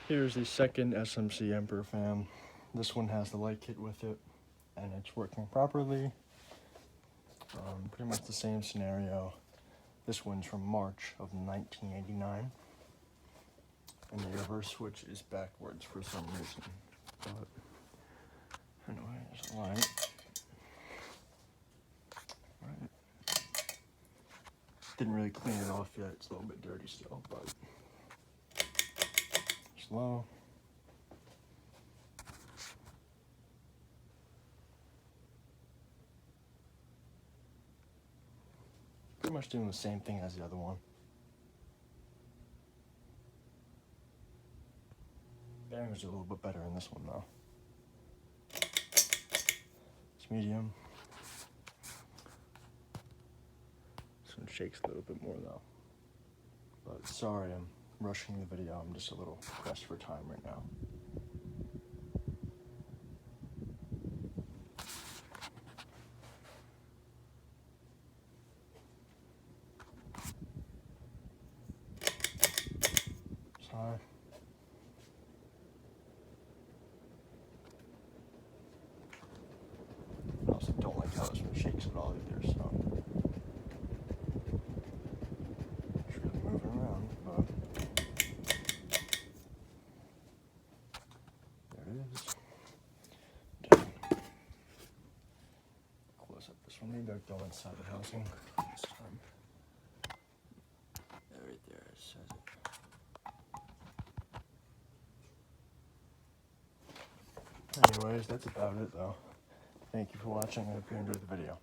Here's the second SMC Emperor fan. This one has the light kit with it, and it's working properly. Pretty much the same scenario. This one's from March of 1989, and the reverse switch is backwards for some reason. But anyway, there's a light. Right. Didn't really clean it off yet. It's a little bit dirty still, but slow. Pretty much doing the same thing as the other one. Bearings are a little bit better in this one though. It's medium. This one shakes a little bit more though. But sorry, I'm rushing the video. I'm just a little pressed for time right now. Sorry. I also don't like how this one shakes at all either, so it's really moving around, but there it is. Done. Close up this one. Maybe I'll go inside the housing this time. Right there, it says it. Anyways, that's about it though. Thank you for watching. I hope you enjoyed the video.